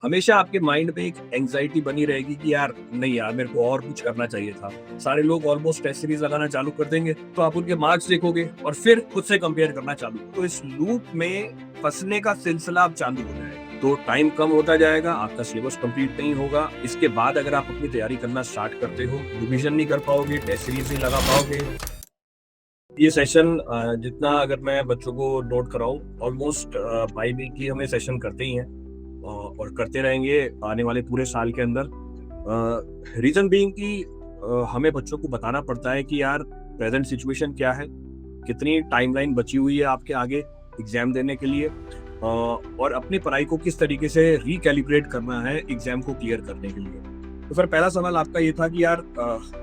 हमेशा आपके माइंड में एक एंग्जाइटी बनी रहेगी कि यार नहीं यार मेरे को और कुछ करना चाहिए था। सारे लोग ऑलमोस्ट टेस्ट सीरीज लगाना चालू कर देंगे तो आप उनके मार्क्स देखोगे और फिर खुद से कंपेयर करना चालू, तो इस लूप में फंसने का सिलसिला अब चालू हो जाएगा। तो टाइम कम होता जाएगा, आपका सिलेबस कंप्लीट नहीं होगा। इसके बाद अगर आप अपनी तैयारी करना स्टार्ट करते हो, रिवीजन नहीं कर पाओगे, टेस्ट सीरीज नहीं लगा पाओगे। ये सेशन जितना अगर मैं बच्चों को नोट कराऊं, ऑलमोस्ट बाई वीक की हमें सेशन करते ही हैं और करते रहेंगे आने वाले पूरे साल के अंदर। रीजन बीइंग कि हमें बच्चों को बताना पड़ता है कि यार प्रेजेंट सिचुएशन क्या है, कितनी टाइमलाइन बची हुई है आपके आगे एग्जाम देने के लिए, और अपनी पढ़ाई को किस तरीके से रिकैलिब्रेट करना है एग्जाम को क्लियर करने के लिए। तो फिर पहला सवाल आपका ये था कि यार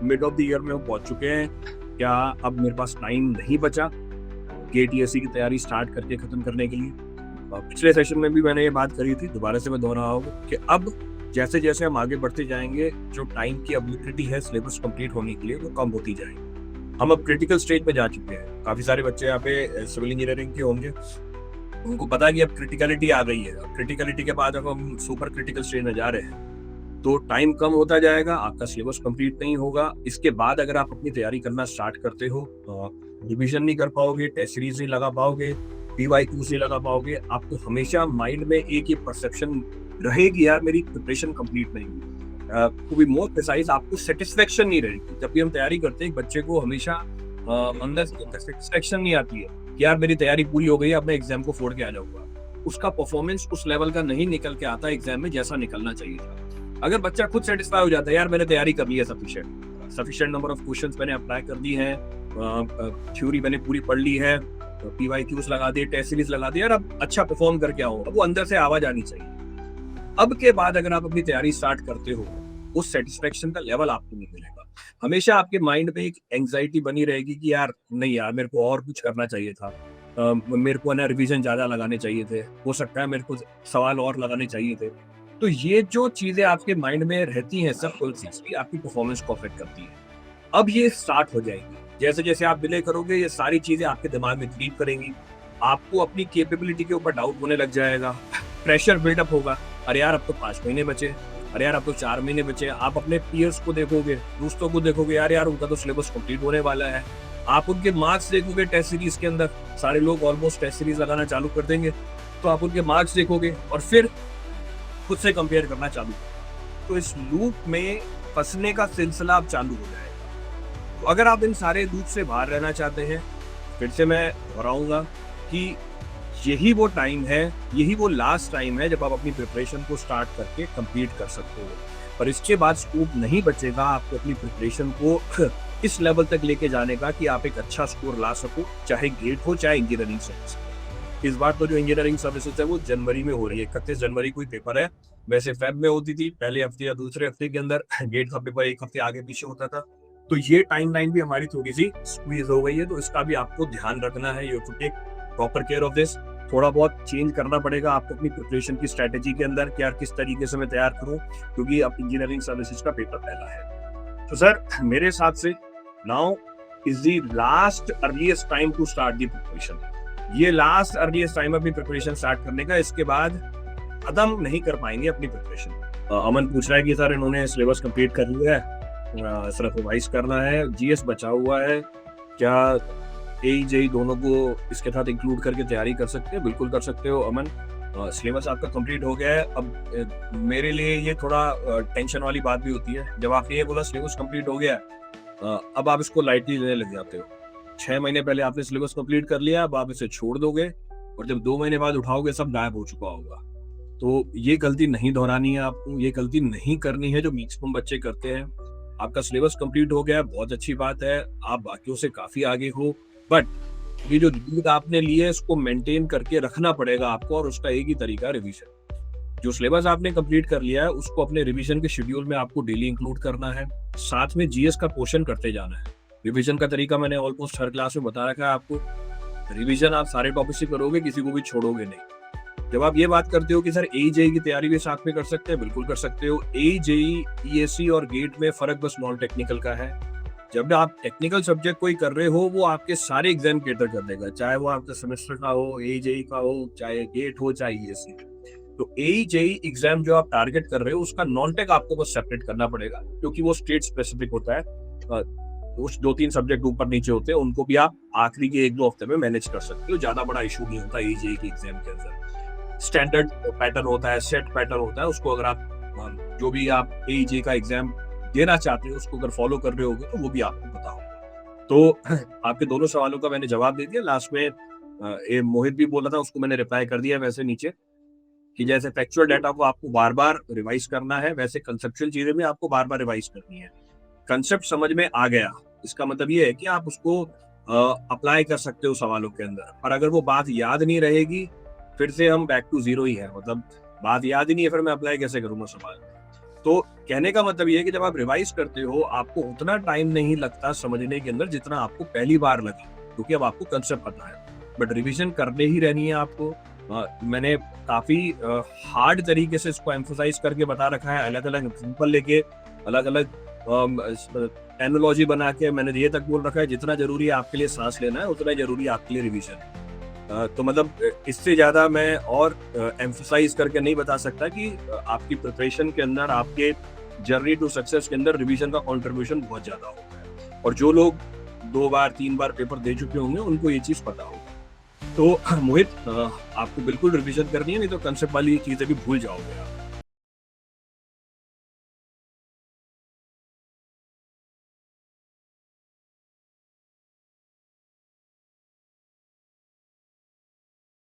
मिड ऑफ द ईयर में हम पहुंच चुके हैं, क्या अब मेरे पास टाइम नहीं बचा गेट टीएससी की तैयारी स्टार्ट करके खत्म करने के लिए। पिछले सेशन में भी मैंने ये बात करी थी, दोबारा से मैं दोहराऊंगा कि अब जैसे जैसे हम आगे बढ़ते जाएंगे, जो टाइम की अवेलेबिलिटी है सिलेबस कंप्लीट होने के लिए वो कम होती जाएगी। हम अब क्रिटिकल स्टेज में जा चुके हैं। काफी सारे बच्चे यहाँ पे सिविल इंजीनियरिंग के होंगे, उनको पता है कि अब क्रिटिकलिटी आ गई है। अब क्रिटिकलिटी के बाद अब हम सुपर क्रिटिकल स्टेज में जा रहे हैं, तो टाइम कम होता जाएगा, आपका सिलेबस कंप्लीट नहीं होगा। इसके बाद अगर आप अपनी तैयारी करना स्टार्ट करते हो, रिवीजन नहीं कर पाओगे, टेस्ट सीरीज नहीं लगा पाओगे, पीवाईक्यूज नहीं लगा पाओगे, आपको हमेशा माइंड में एक ही परसेप्शन रहेगी, यार मेरी प्रिपरेशन कंप्लीट नहीं हुई। टू बी मोर प्रिसाइज, आपको सेटिस्फेक्शन नहीं रहेगी। जब भी हम तैयारी करते हैं, बच्चे को हमेशा अंदर से सेटिस्फेक्शन नहीं आती है कि यार मेरी तैयारी पूरी हो गई, अब मैं एग्जाम को फोड़ के आ जाऊंगा। उसका परफॉर्मेंस उस लेवल का नहीं निकल के आता एग्जाम में जैसा निकलना चाहिए था। अगर बच्चा खुद सेटिस्फाई हो जाता है, यार मैंने तैयारी कर ली है, सफिशिएंट नंबर ऑफ क्वेश्चंस मैंने अप्लाई कर दी है, थ्योरी मैंने पूरी पढ़ ली है, पीवाईक्यूज लगा दिए, टेस्ट सीरीज लगा दिए, यार अब अच्छा परफॉर्म करके आओ, अब वो अंदर से आवाज आनी चाहिए। अब के बाद अगर आप अपनी तैयारी स्टार्ट करते हो, उस सेटिस्फेक्शन का लेवल आपको नहीं मिलेगा। हमेशा आपके माइंड में एक एंग्जाइटी बनी रहेगी कि यार नहीं यार मेरे को और कुछ करना चाहिए था, मेरे को ना रिवीजन ज्यादा लगाने चाहिए थे, हो सकता है मेरे को सवाल और लगाने चाहिए थे। तो ये जो चीजें आपके माइंड में रहती हैं, सब भी आपकी परफॉर्मेंस को अफेक्ट करती है। अब ये स्टार्ट हो जाएगी, जैसे जैसे आप डिले करोगे ये सारी चीजें आपके दिमाग में क्रीप करेंगी, आपको अपनी कैपेबिलिटी के ऊपर डाउट होने लग जाएगा, प्रेशर बिल्डअप होगा। अरे यार अब तो 5 महीने बचे, अरे यार अब तो 4 महीने बचे। आप अपने पीयर्स को देखोगे, दोस्तों को देखोगे, यार यार उनका तो सिलेबस कंप्लीट होने वाला है। आप उनके मार्क्स देखोगे टेस्ट सीरीज के अंदर, सारे लोग ऑलमोस्ट टेस्ट सीरीज लगाना चालू कर देंगे, तो आप उनके मार्क्स देखोगे और फिर खुद से कंपेयर करना चालू, तो इस लूप में फंसने का सिलसिला अब चालू हो जाएगा। तो अगर आप इन सारे लूप से बाहर रहना चाहते हैं, फिर से मैं दोहराऊंगा कि यही वो टाइम है, यही वो लास्ट टाइम है जब आप अपनी प्रिपरेशन को स्टार्ट करके कंप्लीट कर सकते हो। पर इसके बाद स्कोप नहीं बचेगा आपको अपनी प्रिपरेशन को इस लेवल तक लेके जाने का कि आप एक अच्छा स्कोर ला सको, चाहे गेट हो चाहे इंजीनियरिंग सर्विस। इस बार तो जो इंजीनियरिंग सर्विसेज है वो जनवरी में हो रही है, 31 जनवरी को पेपर है। वैसे फेब में होती थी, पहले हफ्ते या दूसरे हफ्ते के अंदर गेट का पेपर एक हफ्ते आगे पीछे होता था। तो ये टाइमलाइन भी हमारी थोड़ी सी स्क्वीज हो गई है, तो इसका भी आपको ध्यान रखना है। You to take proper care of this. थोड़ा बहुत चेंज करना पड़ेगा आपको अपनी प्रिपरेशन की स्ट्रेटेजी के अंदर कि यार किस तरीके से मैं तैयार करूं, क्योंकि अब इंजीनियरिंग सर्विसेज का पेपर पहला है। तो सर मेरे हिसाब से now is the last earliest time to start the preparation. ये लास्ट अर्लीस्ट टाइम अपनी प्रिपरेशन स्टार्ट करने का, इसके बाद खत्म नहीं कर पाएंगे अपनी प्रिपरेशन। अमन पूछ रहा है कि सर इन्होंने सिलेबस कंप्लीट कर लिया है, सिर्फ रिवाइज करना है, जीएस बचा हुआ है, क्या एई जेई दोनों को इसके साथ इंक्लूड करके तैयारी कर सकते हैं? बिल्कुल कर सकते हो अमन, सिलेबस आपका कंप्लीट हो गया है। अब मेरे लिए ये थोड़ा टेंशन वाली बात भी होती है, जब आपने ये बोला सिलेबस कंप्लीट हो गया, अब आप इसको लाइटली लेने लग जाते हो। 6 महीने पहले आपने सिलेबस कंप्लीट कर लिया, अब आप इसे छोड़ दोगे और जब 2 महीने बाद उठाओगे सब गायब हो चुका होगा। तो ये गलती नहीं दोहरानी है आपको, ये गलती नहीं करनी है जो मैक्सिमम बच्चे करते हैं। आपका सिलेबस कंप्लीट हो गया, बहुत अच्छी बात है, आप बाकियों से काफी आगे हो, बट ये जो लीड आपने ली है इसको मेंटेन करके रखना पड़ेगा आपको, और उसका एक ही तरीका रिवीजन। जो सिलेबस आपने कंप्लीट कर लिया है उसको अपने रिवीजन के शेड्यूल में आपको डेली इंक्लूड करना है, साथ में जीएस का पोर्शन करते जाना है। रिवीजन का तरीका मैंने ऑलमोस्ट हर क्लास में बता रखा है आपको। रिवीजन आप सारे टॉपिक से करोगे, किसी को भी छोड़ोगे नहीं। जब आप ये बात करते हो कि सर एई जेई की तैयारी भी साथ में कर सकते हैं, बिल्कुल कर सकते हो। एई जेई ईएससी और गेट में फर्क बस नॉन टेक्निकल का है। जब आप टेक्निकल सब्जेक्ट कोई कर रहे हो, वो आपके सारे एग्जाम कैटर कर देगा, चाहे वो आपका सेमेस्टर का हो, एई जेई का हो, चाहे गेट हो, चाहे ईएससी। तो एई जेई एग्जाम जो आप टारगेट कर रहे हो उसका नॉन टेक आपको बस सेपरेट करना पड़ेगा, क्योंकि वो स्टेट स्पेसिफिक होता है। कुछ 2-3 सब्जेक्ट ऊपर नीचे होते हैं, उनको भी आप आखिरी के 1-2 हफ्ते में मैनेज कर सकते हो। ज्यादा बड़ा इशू नहीं होता एई जेई के एग्जाम के अंदर। स्टैंडर्ड पैटर्न होता है, सेट पैटर्न होता है, उसको अगर आप जो भी आप एई जेई का एग्जाम देना चाहते हो उसको अगर फॉलो कर रहे होगे तो वो भी आपको पता होगा। तो आपके दोनों सवालों का मैंने जवाब दे दिया। लास्ट में ये मोहित भी बोला था, उसको मैंने रिप्लाई कर दिया वैसे नीचे, कि जैसे फैक्चुअल डाटा को आपको बार बार रिवाइज करना है, वैसे कंसेप्चुअल चीजें भी आपको बार बार रिवाइज करनी है। कंसेप्ट समझ में आ गया, इसका मतलब ये है कि आप उसको अप्लाई कर सकते हो सवालों के अंदर। और अगर वो बात याद नहीं रहेगी, फिर से हम बैक टू जीरो ही है। मतलब बात याद ही नहीं है, फिर मैं अप्लाई कैसे करूंगा सवाल। तो कहने का मतलब ये है कि जब आप रिवाइज करते हो, आपको उतना टाइम नहीं लगता समझने के अंदर जितना आपको पहली बार लगा, क्योंकि अब आपको कंसेप्ट पता है। बट रिवीजन करने ही रहनी है आपको। मैंने काफी हार्ड तरीके से इसको एम्फोसाइज करके बता रखा है, अलग अलग एग्जाम्पल लेके, अलग अलग एनोलॉजी बना के मैंने ये तक बोल रखा है, जितना जरूरी है आपके लिए सांस लेना है उतना जरूरी है आपके लिए रिवीजन। तो मतलब इससे ज्यादा मैं और एम्फोसाइज करके नहीं बता सकता कि आपकी प्रिपरेशन के अंदर, आपके जर्नी टू सक्सेस के अंदर रिवीजन का कंट्रीब्यूशन बहुत ज्यादा होता है। और जो लोग 2 बार 3 बार पेपर दे चुके होंगे उनको ये चीज पता होगा। तो मोहित, आपको बिल्कुल रिवीजन करनी है, नहीं तो कंसेप्ट वाली चीजें भी भूल जाओगे आप।